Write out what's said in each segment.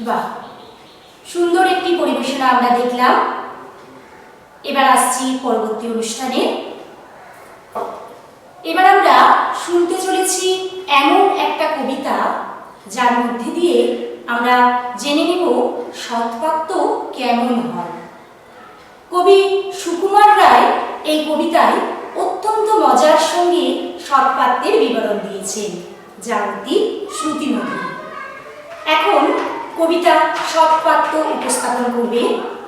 বাহ, সুন্দর একটি পরিবেশনা আমরা দেখলাম। এবার আসছি পরবর্তী অনুষ্ঠানে। এবার আমরা শুনতে চলেছি এমন একটা কবিতা যার মধ্যে দিয়ে আমরা জেনে নেব সৎপাত্র কেমন হয়। কবি সুকুমার রায় এই কবিতায় অত্যন্ত মজার সঙ্গে সৎপাত্রের বিবরণ দিয়েছেন, যা অতি শ্রুতিমধুর। এখন কবিতা সৎপাত্র উপস্থাপন করবে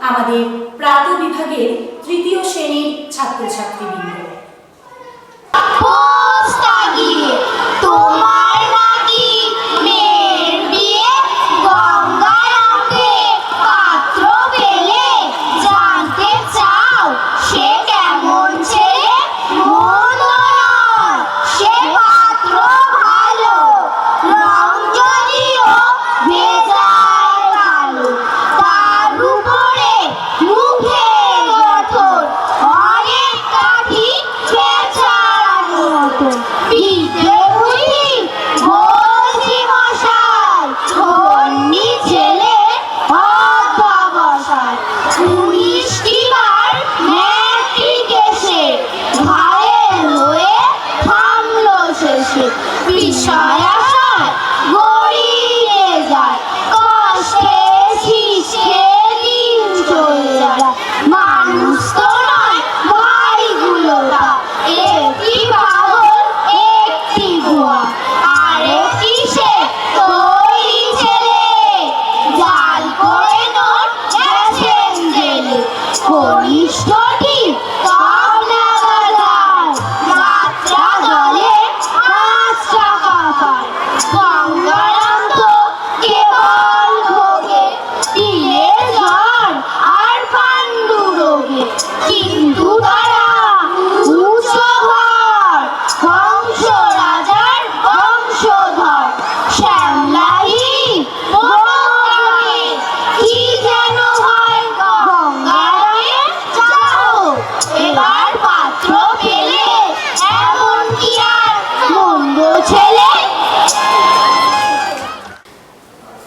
আমাদের প্রাত বিভাগের তৃতীয় শ্রেণীর ছাত্রছাত্রীবৃন্দ।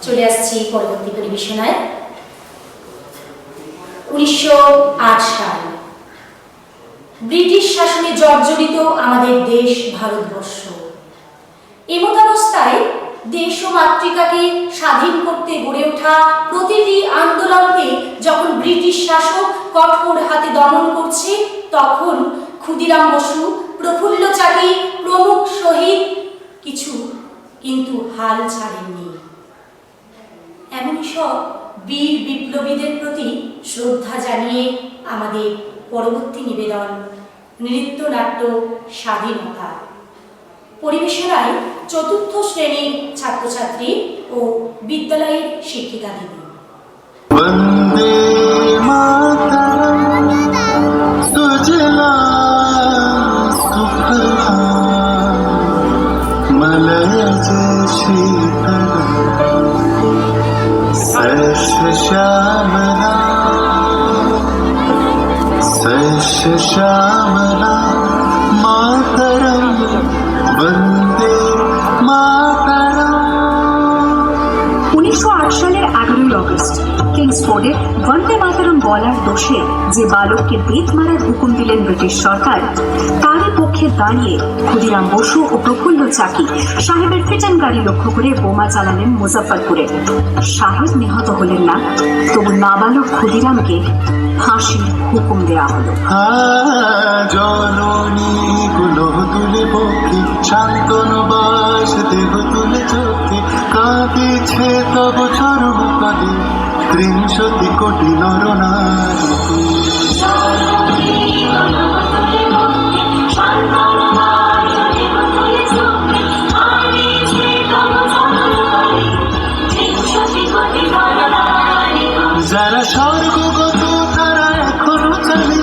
চলে আসছি পরবর্তী পরিবেশনায়। 1908 সাল, ব্রিটিশ শাসনে জর্জরিত আমাদের দেশ ভারতবর্ষ। এমতাবস্থায় দেশ ও মাতৃকাকে স্বাধীন করতে গড়ে ওঠা প্রতিটি আন্দোলনকে যখন ব্রিটিশ শাসক কঠোর হাতে দমন করছে, তখন ক্ষুদিরাম বসু, প্রফুল্ল চাকি প্রমুখ শহীদ কিছু কিন্তু হাল ছাড়েননি। এমনই সব বীর বিপ্লবীদের প্রতি শ্রদ্ধা জানিয়ে আমাদের পরবর্তী নিবেদন নৃত্যনাট্য স্বাধীনতা। পরিবেশনায় চতুর্থ শ্রেণীর ছাত্রছাত্রী ও বিদ্যালয়ের শিক্ষিকা দিদি। বন্দে মাতরম সুজলা সুফলা মলয়জ শীতল শস্য শ্যামলা শস্য শ্যামলা মাতরম বন্দে মাতরম। 1908 সালের 11 আগস্ট কিংসফোর্ডে বন্দে মাতরম বলার দোষে যে বালককে বেত মারার হুকুম দিলেন ব্রিটিশ সরকার, তারই পক্ষে দাঁড়িয়ে ক্ষুদিরাম বসু ও প্রফুল্ল চাকি সাহেবের ফিটন গাড়ি লক্ষ্য করে বোমা চালালেন মুজাফফরপুরে। সাহেব নিহত হলেন না, তবু নাবালক ক্ষুদিরামকে ফাঁসির হুকুম দেওয়া হলো। জননী গুলো তুলে পক্ষে শান্তন বাস দেহ তুলে চোখে কাঁদিছে তব চরম পদে 30 কোটি নরনারী। যারা স্বর্গগত তারা এখনো চলে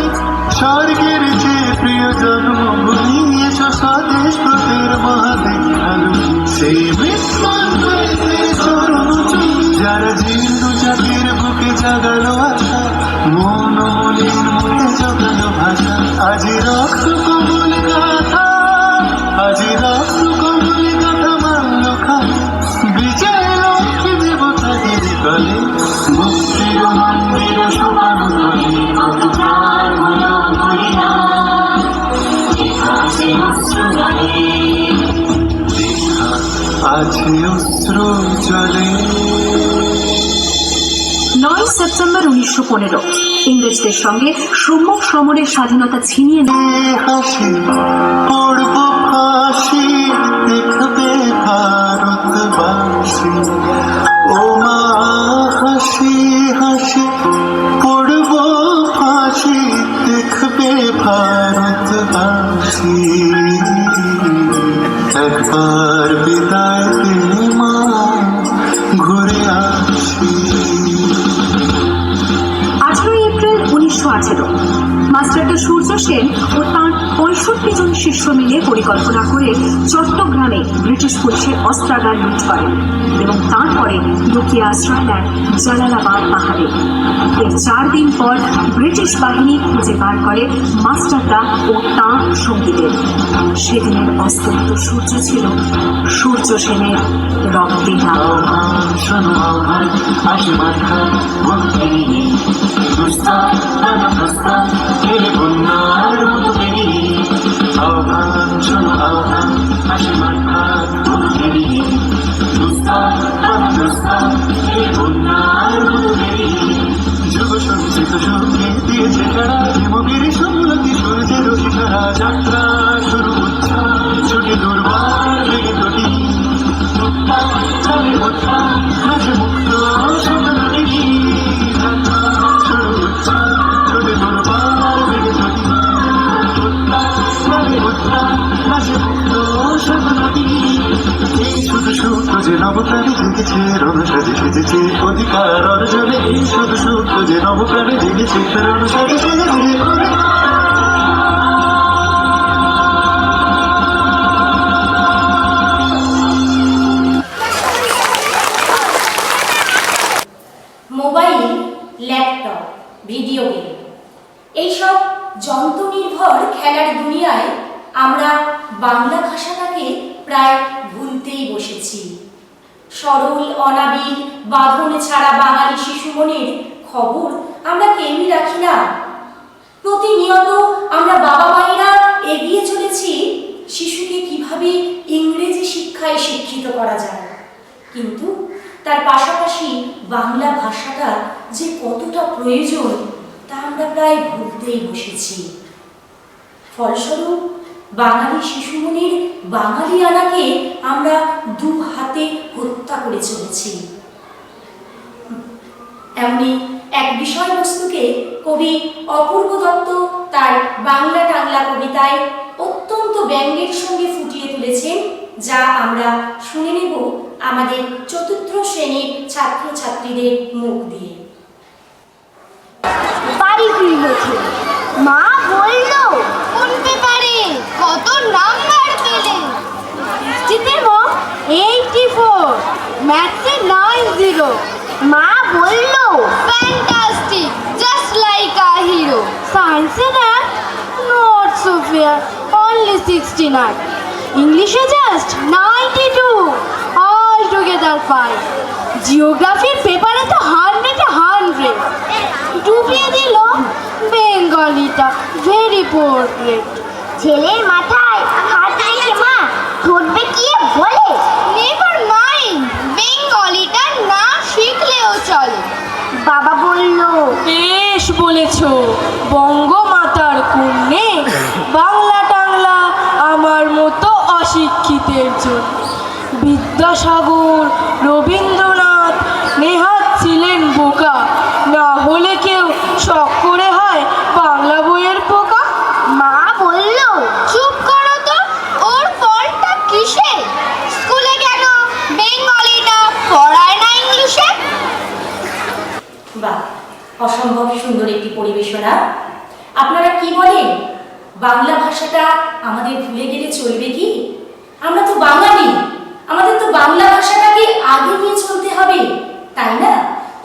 স্বর্গের যে প্রিয় জন্মভূমি, এসো স্বদেশ প্রতির মহাদেব আলো সেই বিস্ময় চরণ চলে। যারা জীর্ণ জাতির বুকে জাগালো আশা, মন মলিন মুখে জগালো ভাষা, আজি রক্ত কমল গাথা, আজি রক্ত কমল গাথা মানল খালি বিজয় লক্ষ্মী দেবতাদের গলা। চোখে অশ্রু জলে। 9 সেপ্টেম্বর 1915 ইংরেজদের সঙ্গে সম্মুখ সমরের স্বাধীনতা ছিনিয়ে হাসি পড়ব ফাঁসি দেখবে ভারতবাসী। ও মা হাসি হাসি পড়ব ফাঁসি দেখবে ভারতবাসী। একবার বিদায় দে মা ঘুরে আসি। 18 এপ্রিল 1918 মাস্টারদা সূর্য সেন ও তাঁর 65 জন শিষ্য মিলে পরিকল্পনা করে চট্টগ্রামে ব্রিটিশ পুলিশের অস্ত্রাগার লুট করেন এবং তারপরে লুকিয়ে আশ্রয় নেন জালালাবাদ পাহাড়ে। এর 4 দিন পর ব্রিটিশ বাহিনী খুঁজে বার করে মাস্টারদা ও তাঁর সঙ্গীদের। সেদিনের অস্তমিত সূর্য ছিল সূর্য সেনের রক্তে রাঙা। শোনো আহ্বান আসে মাথা ভক্তি দুস্তার নানা প্রস্তাব এলে বন্যার মতো বেরিয়ে। আহ্বান শোনো আহ্বান আসে মাথা ভক্তি দুস্তার নানা প্রস্তাব এলে বন্যার মতো বেরিয়ে। যুগ সঞ্চিত সুখে দিয়েছে খেলা হিমগির সম্মতি সূর্যের শিখারা যাত্রা শুরু হচ্ছে ছুটি দুর্বার লেগে তটি চলে হচ্ছে নাচে মুক্ত সকাল দেখি যাত্রা শুরু হচ্ছে ছুটি দুর্বার লেগে তটি চলে হচ্ছে নাচে মুক্ত সকাল দেখি। এই শুধু সূত্র যে নবপ্রাণে জেগেছে রণসাজে সেজেছে অধিকার অর্জনে। এই শুধু সূত্র যে নবপ্রাণে জেগেছে রণসাজে সেজেছে অধিকার। মোবাইল, ল্যাপটপ, ভিডিও গেম এইসব যন্ত্রনির্ভর খেলার দুনিয়ায় আমরা বাংলা ভাষাটাকে প্রায় ভুলতেই বসেছি। সরল অনাবিল বাঁধন ছাড়া বাঙালি শিশু মনের খবর আমরা কেউই রাখি না। প্রতিনিয়ত আমরা বাবা মায়েরা এগিয়ে চলেছি শিশুকে কিভাবে ইংরেজি শিক্ষায় শিক্ষিত করা যায়, কিন্তু তার পাশাপাশি বাংলা ভাষাটা যে কতটা প্রয়োজন তা আমরা প্রায় ভুলতেই বসেছি। ফলস্বরূপ বাঙালি শিশু মনের বাঙালি আনাকে আমরা দু হাতে হত্যা করে চলেছি। এমনি এক বিষয়বস্তুকে কবি অপূর্ব দত্ত তার বাংলা টাংলা কবিতায় অত্যন্ত ব্যঙ্গের সঙ্গে ফুটিয়ে তুলেছেন, যা আমরা শুনে নেব আমাদের চতুর্থ শ্রেণীর ছাত্রছাত্রীদের মুখ দিয়ে। বাড়ি ফিরেছে, মা বলল কোন পেপারে কত নাম্বার পেলে। হিস্ট্রিতে 84, ম্যাথসে 90। মা বলল ফ্যান্টাস্টিক, জাস্ট লাইক আ হিরো। সায়েন্সে দেখ নট সো ফেয়ার, অনলি 69। ইংলিশে জাস্ট 92, অল টুগেদার ফাইন। জিওগ্রাফির পেপারে তো 100 ডুবিয়ে দিল বেঙ্গলিটা, ভেরি পোর্ট্রেট। ছেলের মাথায় হাত রেখে মা ধরবে কি বলে, নেভার মাইন্ড, বেঙ্গলিটা না শিখলেও চলে। বাবা বলল বেশ বলেছ, বঙ্গমাতার কন্যে, বাংলা টাংলা আমার মতো অশিক্ষিতের জন্য। বিদ্যাসাগর, রবীন্দ্রনাথ নেহাত ছিলেন বোকা, না হলে কেউ শখ করে হয় বাংলা বইয়ের পোকা। মা বলল চুপ করো তো, ওর ফলটা কিসে? স্কুলে কেন বেঙ্গলিটা পড়ায় না ইংলিশে? বাহ, অসম্ভব সুন্দর একটি পরিবেশনা। আপনারা কি বলেন, বাংলা ভাষাটা আমাদের ভুলে গেলে চলবে কি? আমরা তো বাঙালি, আমাদের তো বাংলা ভাষাটাকে আগে নিয়ে চলতে হবে, তাই না?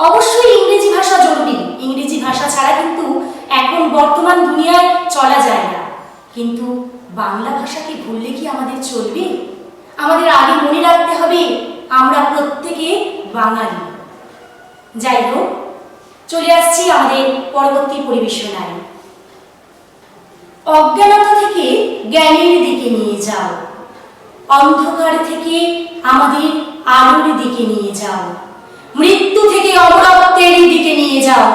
অবশ্যই ইংরেজি ভাষা জরুরি, ইংরেজি ভাষা ছাড়া কিন্তু এখন বর্তমান দুনিয়ায় চলা যায় না, কিন্তু বাংলা ভাষাকে ভুললে কি আমাদের চলবে? আমাদের আগে মনে রাখতে হবে আমরা প্রত্যেকে বাঙালি। যাই হোক, চলে আসছি আমাদের পরবর্তী পরিবেশনায়। অজ্ঞানতা থেকে জ্ঞানের দিকে নিয়ে যাও, অন্ধকার থেকে আমাদের আলোর দিকে নিয়ে যাও, মৃত্যু থেকে অমরত্বের দিকে নিয়ে যাও।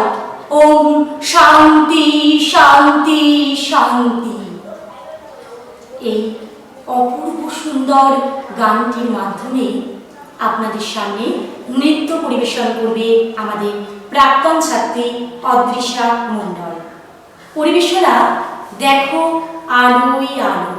ওম শান্তি শান্তি শান্তি। এই অপূর্ব সুন্দর গানটির মাধ্যমে আপনাদের সামনে নৃত্য পরিবেশন করবে আমাদের প্রাক্তন ছাত্রী অদৃশা মণ্ডল। পরিবেশনা দেখো আলোই আলো।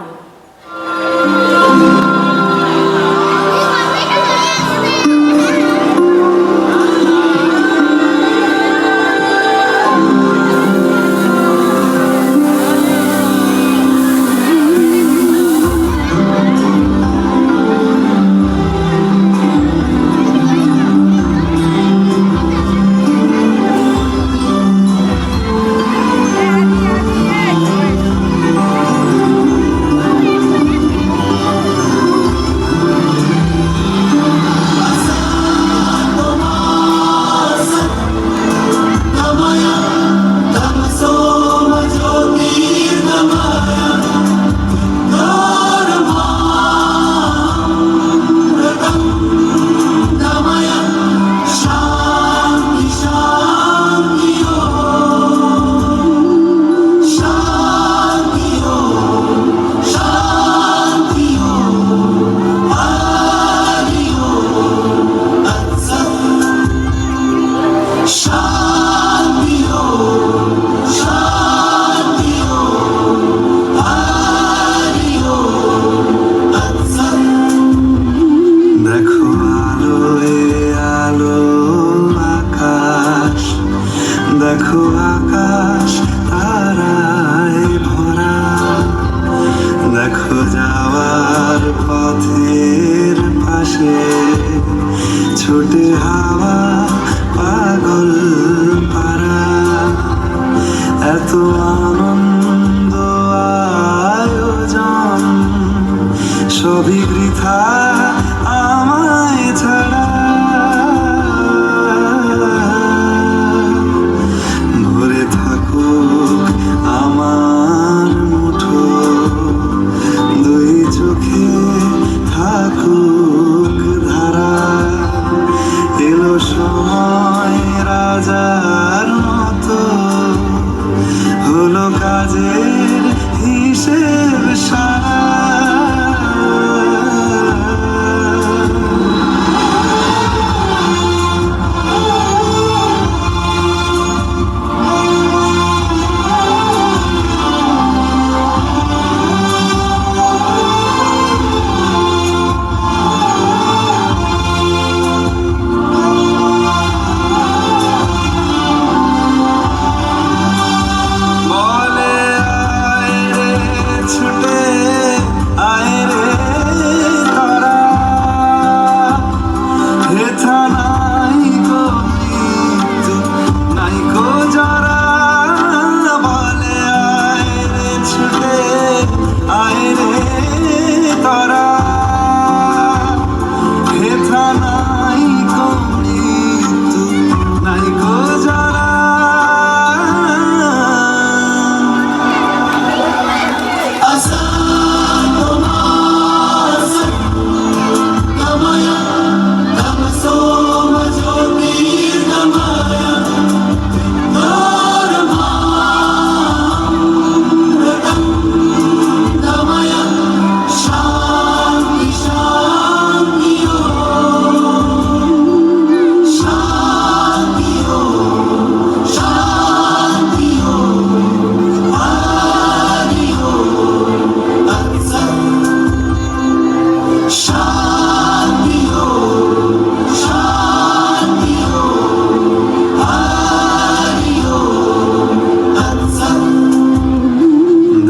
দেখো আকাশ তারায় ভরা, দেখো যাওয়ার পথের পাশে ছোটে হাওয়া পাগল পারা। এত আনন্দ আয়োজন সবই বৃথা আমায় ছাড়া। ভরে থাকুক আমার মুঠো, দুই চোখে থাকুক ধারা। এলো সময় রাজার মতো, হলো কাজের হিসেব সারা।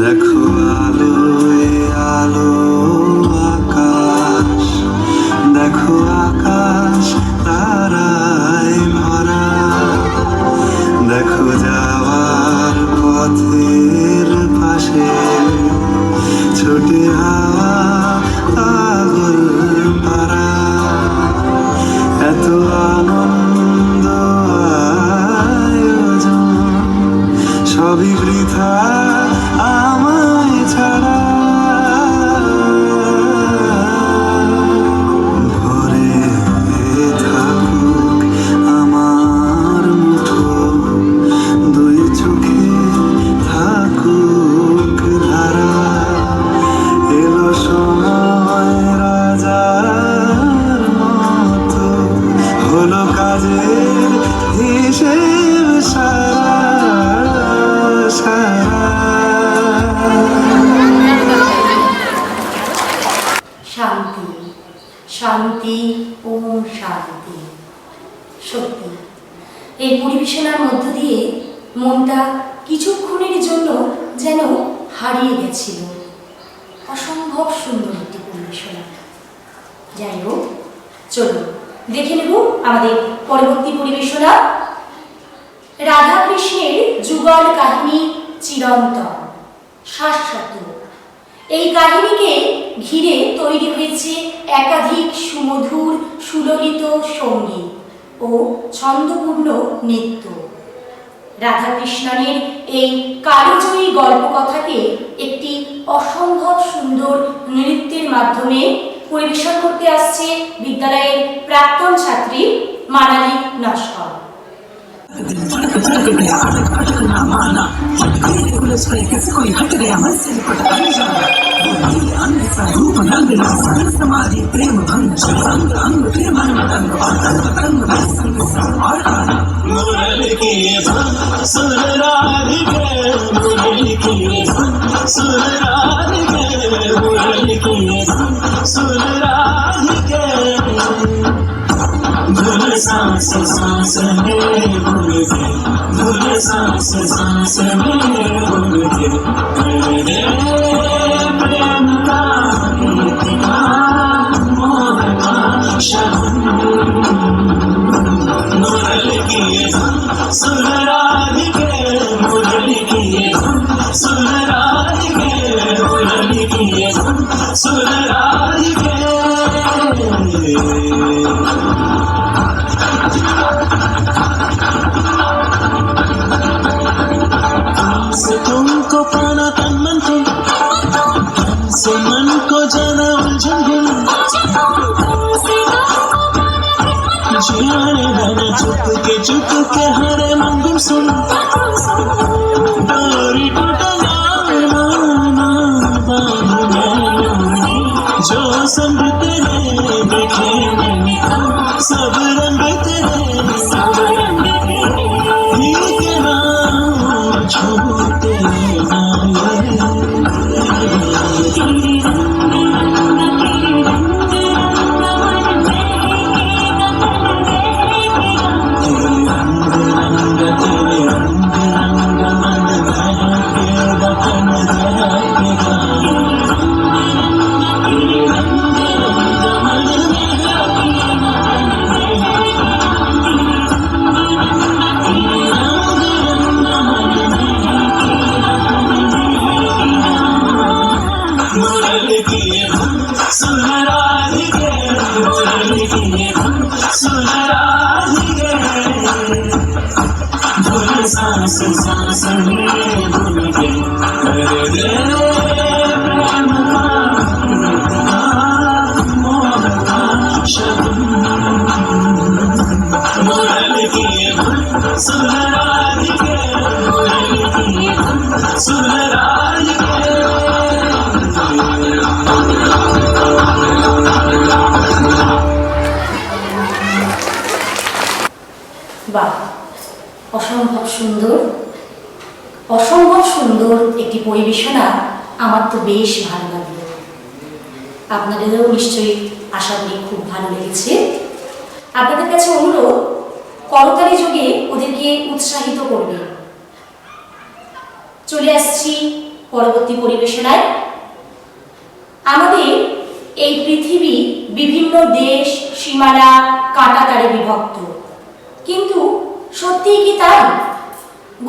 দেখো আলোয় আলো আকাশ, দেখো আকাশ তারায় ভরা, দেখো যাওয়ার পথের পাশে ছোটে হাওয়া পাগল পারা। এত আনন্দ আয়োজন সবই বৃথা আমায় ছাড়া। ভরে শান্তি, ওম শান্তি। সত্যি এই পরিবেশনার মধ্য দিয়ে মনটা কিছুক্ষণের জন্য যেন হারিয়ে গেছিল। অসম্ভব সুন্দর একটি পরিবেশনা। যাই হোক, চলুন দেখে নেব আমাদের পরবর্তী পরিবেশনা। রাধা কৃষ্ণের যুগল কাহিনী চিরন্তন, শাশ্বত। এই কাহিনীকে ঘিরে তৈরি হয়েছে একাধিক সুমধুর সুললিত সঙ্গীত ও ছন্দপূর্ণ নৃত্য। রাধাকৃষ্ণনের এই কালজয়ী গল্পকথাকে একটি অসম্ভব সুন্দর নৃত্যের মাধ্যমে পরিবেশন করতে আসছে বিদ্যালয়ের প্রাক্তন ছাত্রী মানালি নস্কর। सांस सांस में भूल गए, भूल सांस सांस में भूल गए, मेरे प्रेम का गीतिका मोह का शब्द मुरली की सुन राधिके, मुरली की सुन राधिके, मुरली की सुन राधिके। से तुमको पाना तन मन को, से मन को जाना उलझन दिल, जियाने गाना चुप के हरे मंगुम सुन, डोरी टूटा ना बांध में जो संग तेरे देखे मैंने, सब रंग तेरे, सब रंग तेरे ठीक ना छोटे सांस सांस में भूल गए, मेरे प्रेम का मोह का शब्द मुरली की सुन राधिके, मुरली की सुन राधिके। বাহ, অসম্ভব সুন্দর, অসম্ভব সুন্দর একটি পরিবেশনা। আমার তো বেশ ভালো লাগলো। আপনাদেরও নিশ্চয়ই আশা করি খুব ভালো লেগেছে। আপনাদের কাছে অনুরোধ, করতালি যোগে ওদেরকে উৎসাহিত করবে। চলে আসছি পরবর্তী পরিবেশনায়। আমাদের এই পৃথিবী বিভিন্ন দেশ সীমানা কাঁটাতারে বিভক্ত, কিন্তু সত্যিই কি তাই?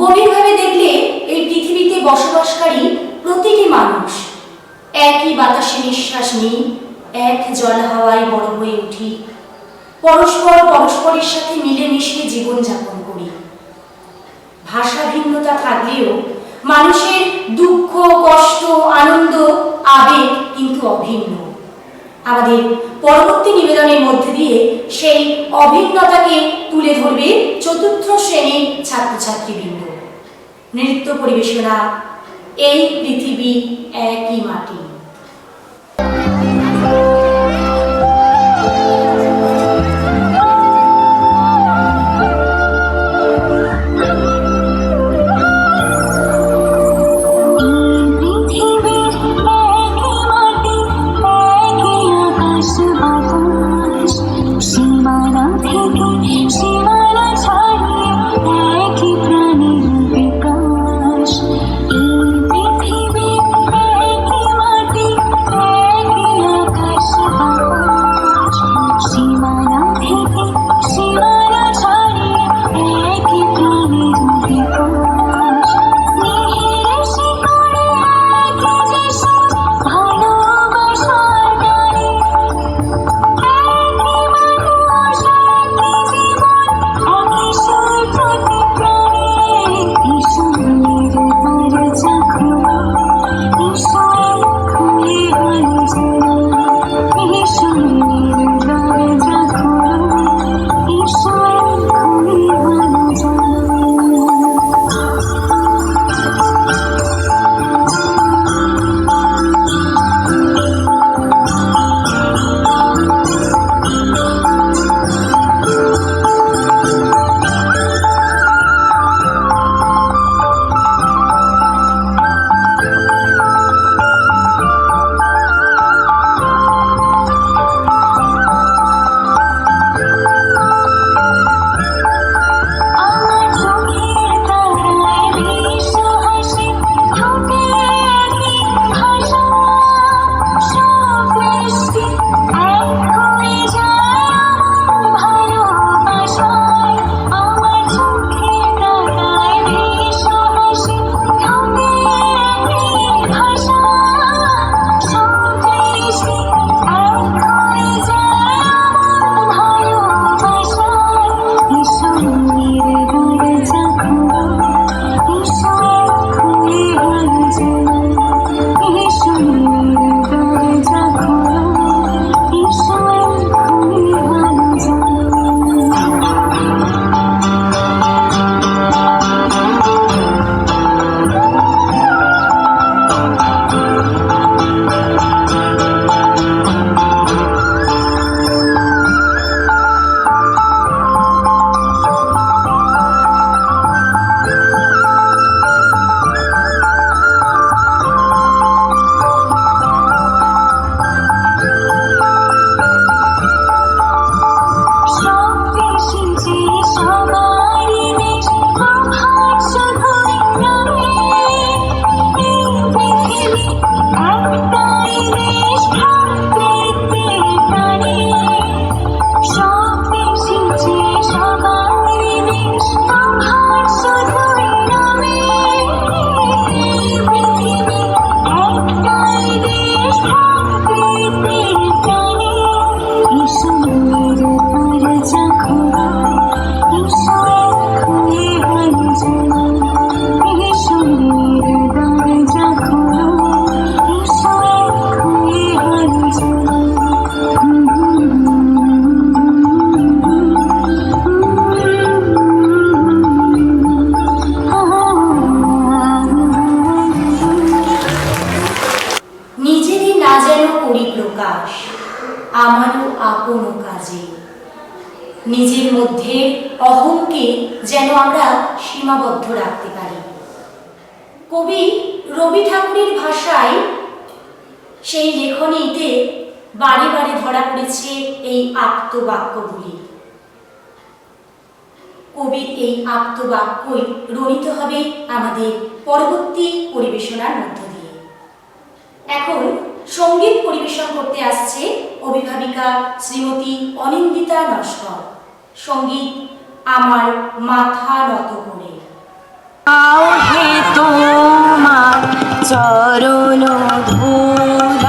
গভীরভাবে দেখলে এই পৃথিবীতে বসবাসকারী প্রতিটি মানুষ একই বাতাসে নিঃশ্বাস নিই, এক জল হাওয়ায় বড় হয়ে উঠি, পরস্পরের সাথে মিলেমিশে জীবনযাপন করি। ভাষা ভিন্নতা থাকলেও মানুষের দুঃখ, কষ্ট, আনন্দ, আবেগ কিন্তু অভিন্ন। আমাদের পরবর্তী নিবেদনের মধ্যে দিয়ে সেই অভিন্নতাকে তুলে ধরবে চতুর্থ শ্রেণীর ছাত্রছাত্রীবৃন্দ। নৃত্য পরিবেশনা এই পৃথিবী একই মাটি। पृथ्वी एक ही माटी, एक ही आकाश बादल। তা যেন করি প্রকাশ আমারও আপন কাজে। নিজের মধ্যে অহংকে যেন আমরা সীমাবদ্ধ রাখতে পারি। কবি রবি ঠাকুরের ভাষায় সেই লেখনীতে বারে বারে ধরা পড়েছে এই আপ্তবাক্যগুলি। কবির এই আপ্তবাক্যই রণিত হবে আমাদের পরবর্তী পরিবেশনার মধ্য দিয়ে। এখন সঙ্গীত পরিবেশন করতে আসছে অভিভাবিকা শ্রীমতী অনিন্দিতা নস্কর। সঙ্গীত আমার মাথা নত করে। আও হে তোমার চরণ ধূলি